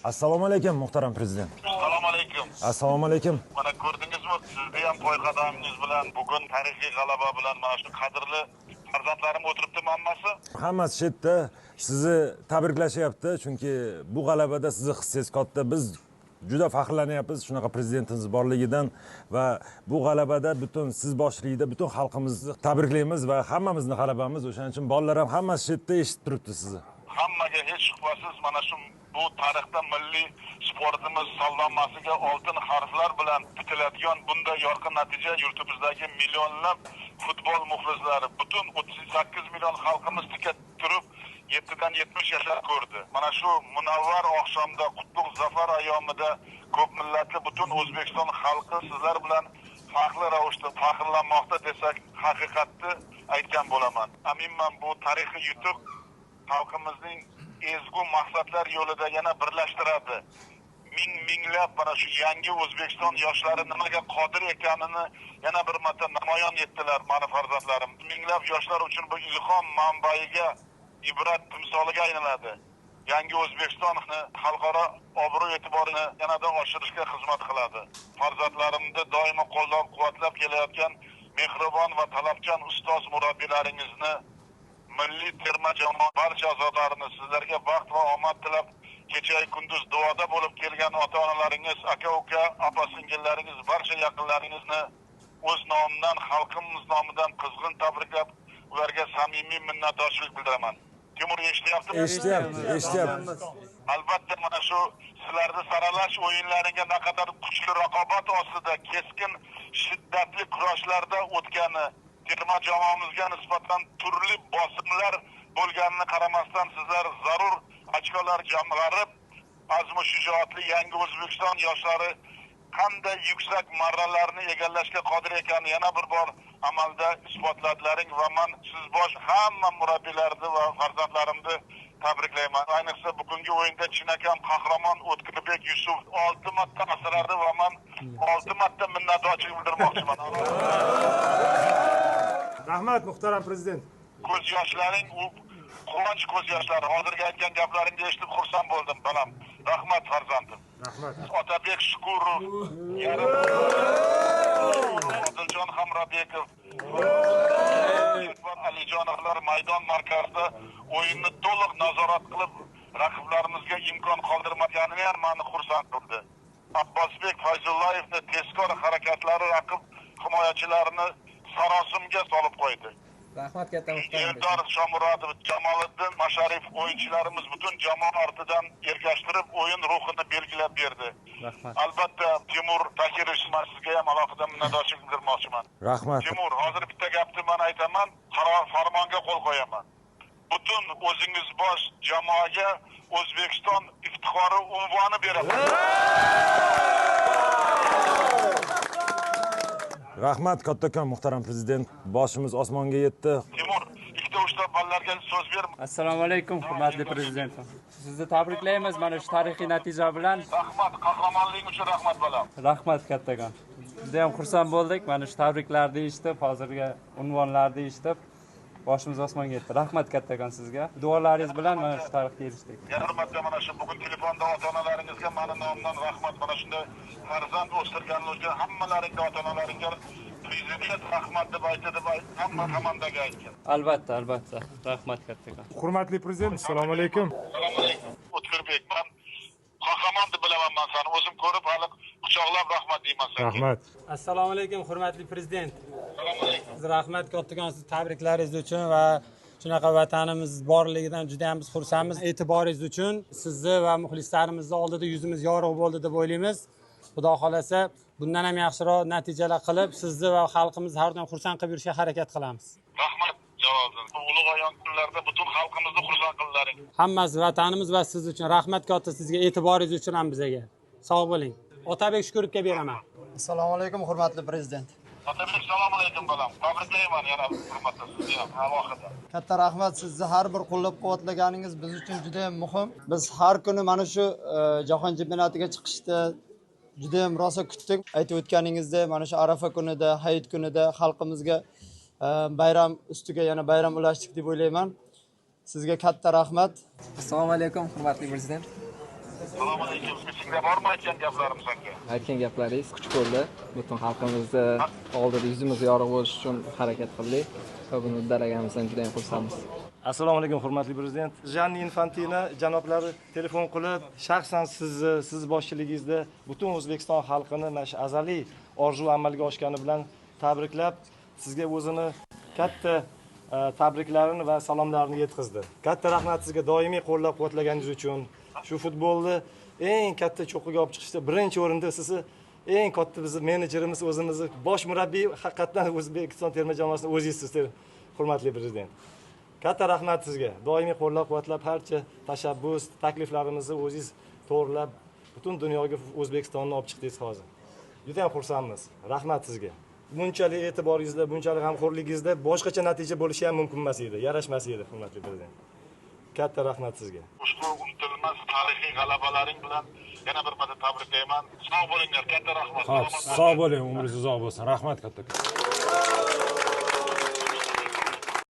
Assalomu alaykum muhtaram prezident. Assalomu alaykum. Assalomu alaykum. Mana ko'rdingizmi, sizni ham poyqadamingiz bilan, bugun tarixiy g'alaba bilan mana shu qadrli farzandlarim o'tiribdimi hammasi? Hammasi shu yerda sizni tabriklashyapti, chunki bu g'alabada sizni hissangiz katta. Biz juda faxrlanyapmiz shunaqa prezidentimiz borligidan va bu g'alabada butun siz boshchiligida butun xalqimizni tabriklaymiz va hammamizni g'alabamiz. O'shaning uchun bolalar ham hammasi shu yerda eshitib turibdi sizni. Hammaga hech shubhasiz mana shu bu tarixda milliy sportimiz saldonmasiga oltin harflar bilan bitiladigan bunday yorqin natija yurtimizdagi millionlab futbol muxlislari, butun 38 million xalqimiz tika turib 7dan 70 yashab ko'rdi. Mana shu munavvar oqshomda, qutlug' zafar ayyomida ko'p millatli butun O'zbekiston xalqi sizlar bilan farqli ravishda faxrlanmoqda desak, haqiqatni aytgan bo'laman. Aminman, bu tarixiy yutuq xalqimizning ezgu maqsadlar yo'lida yana birlashtiradi. Minglab mana shu yangi O'zbekiston yoshlari nimaga qodir ekanini yana bir marta namoyon etdilar meni farzandlarim. Minglab yoshlar uchun bu ilhom manbaiga, ibrat timsoliga aylanadi. Yangi O'zbekistonni xalqaro obro' e'tiborini yanada oshirishga xizmat qiladi. Farzandlarimni doimo qo'llab-quvvatlab kelayotgan mehribon va talabchan ustoz murabbiylaringizni, milliy terma jamoa barcha a'zolarini sizlarga baxt va omad tilab, kecha kunduz duoda bo'lib kelgan ota-onalaringiz, aka-uka, opa-singillaringiz, barcha yaqinlaringizni o'z nomidan, xalqimiz nomidan qizg'in tabriklab, ularga samimiy minnatdorchilik bildiraman. Timur eshityaptimi? Eshityapti. Albatta mana shu sizlarni saralash o'yinlariga naqadar kuchli raqobat ostida keskin shiddatli kurashlarda o'tgani, terma jamoamizga nisbatan turli bosimlar bo'lganini qaramasdan sizlar zarur ochkolar jamg'arib, azmu shijoatli yangi O'zbekiston yoshlari qanday yuksak marralarni egallashga qodir ekanini yana bir bor amalda isbotladlaring va men siz bosh hamma murabbiylarni va farzandlarimni tabriklayman. Ayniqsa bugungi o'yinda chinakam qahramon O'tkirbek Yusuf 6 marta asrardi va men 6 marta minnatdorchilik bildirmoqchiman. Rahmat muhtaram prezident. Ko'z yoshlaring u quvonch ko'z yoshlari. Hozirgi aytgan gaplaringni eshitib xursand bo'ldim, balam. Rahmat farzandim. Rahmat. Otabek Shukurov, yarim Odiljon Hamrabekov, Alijonovlar maydon markazida o'yinni to'liq nazorat qilib, raqiblarimizga imkon qoldirmaganini ham meni xursand qildi. Abbosbek Fayzullayevning tezkor harakatlari raqib himoyachilarini sarosimga solib qo'ydi. Rahmat katta muhtaram. Eldor Shomurodov, Jamoliddin Masharif o'yinchilarimiz butun jamoa ortidan ergashtirib o'yin ruhini belgilab berdi. Rahmat. Albatta Timur Takirovich, sizga ham alohida minnatdorchilik bildirmoqchiman. Rahmat. Timur, hozir bitta gapni men aytaman, qaror farmonga qo'l qo'yaman. Butun o'zingiz bosh jamoaga O'zbekiston iftixori unvoni beraman. Rahmat kattakon muhtaram prezident. Boshimiz osmonga yetdi. Timur, ikkita uchta bolalarga so'z ber. Assalomu alaykum hurmatli prezident. Sizni tabriklaymiz mana shu tarixiy natija bilan. Rahmat, qahramonlik uchun rahmat bolam. Rahmat kattakon. Juda ham xursand bo'ldik mana shu tabriklarni eshitib, hozirgi unvonlarni eshitib. Boshimiz osmonga yetdi. Rahmat kattakon sizga. Duolaringiz bilan mana shu tarixga erishdik. Yana marta mana shu bugun telefonda ota-onalaringizga meni nomimdan rahmat. Mana shunday farzand o'stirganlarga, hammalaringga, ota-onalaringga prezident rahmat deb aytdi, hamma komandaga aytgan. Albatta, albatta. Rahmat kattakon. Hurmatli prezident, assalomu alaykum. Assalomu alaykum. O'tkirbek, men qahramon deb bilaman, men seni o'zim ko'rib hali quchoqlab rahmat deyman senga. Rahmat. Assalomu alaykum hurmatli prezident. Assalomu alaykum. Rahmat kattakon siz tabriklaringiz uchun va shunaqa vatanimiz borligidan juda ham biz xursandmiz. E'tiboringiz uchun sizni va muxlislarimizni oldida yuzimiz yorug' bo'ldi deb o'ylaymiz. Xudo xolasa bundan ham yaxshiroq natijalar qilib, sizni va xalqimizni har doim xursand qilib yurishga harakat qilamiz. Rahmat javobim. Bu ulug' ayon kunlarda butun xalqimizni xursand qildilaring. Hammasi vatanimiz va siz uchun rahmat katta, sizga e'tiboringiz uchun ham bizga. Sog' bo'ling. Otabek Shukurovga beraman. Assalomu alaykum hurmatli prezident. Otabek, assalomu alaykum bolam. Tabriklayman yana hurmatli sizni ham alohida. Katta rahmat, sizni har bir qo'llab-quvvatlaganingiz biz uchun juda ham muhim. Biz har kuni mana shu jahon chempionatiga chiqishda juda ham rosa kutdik. Aytib o'tganingizdek, mana shu Arafa kunida, Hayit kunida xalqimizga bayram ustiga yana bayram ulashdik deb o'ylayman. Sizga katta rahmat. Assalomu alaykum hurmatli prezident. Assalomu alaykum. Esingda bormi aytgan gaplarim senga? Aytgan gaplaringiz kuch bo'ldi. Butun xalqimizni oldida yuzimiz yorug' bo'lish uchun harakat qildik va buni uddalaganimizdan juda ham xursandmiz. Assalomu alaykum hurmatli prezident. Janni Infantino janoblari telefon qilib, shaxsan siz boshchiligingizda butun O'zbekiston xalqini mana shu azaliy orzu amalga oshgani bilan tabriklab, sizga o'zini katta tabriklarini va salomlarini yetkazdi. Katta rahmat sizga doimiy qo'llab-quvvatlaganingiz uchun. Shu futbolni eng katta cho'qqiga olib chiqishda birinchi o'rinda sizni eng katta bizni menejerimiz o'zimizni bosh murabbiy haqiqatan O'zbekiston terma jamoasining o'zingizsiz, hurmatli prezident. Katta rahmat sizga. Doimiy qo'llab-quvvatlab, barcha tashabbus, takliflarimizni o'zingiz to'g'rilab, butun dunyoga O'zbekistonni olib chiqdingiz hozir. Juda ham xursandmiz. Rahmat sizga. Bunchalik e'tiboringizda, bunchalik g'amxo'rligingizda boshqacha natija bo'lishi ham mumkin emas edi, yarashmas edi, hurmatli prezident. Katta rahmat sizga. Ushbu unutilmas tarixiy g'alabalaring bilan yana bir marta tabriklayman. Sog' bo'linglar, katta rahmat. Sog' bo'ling, umringiz uzoq bo'lsin. Rahmat katta.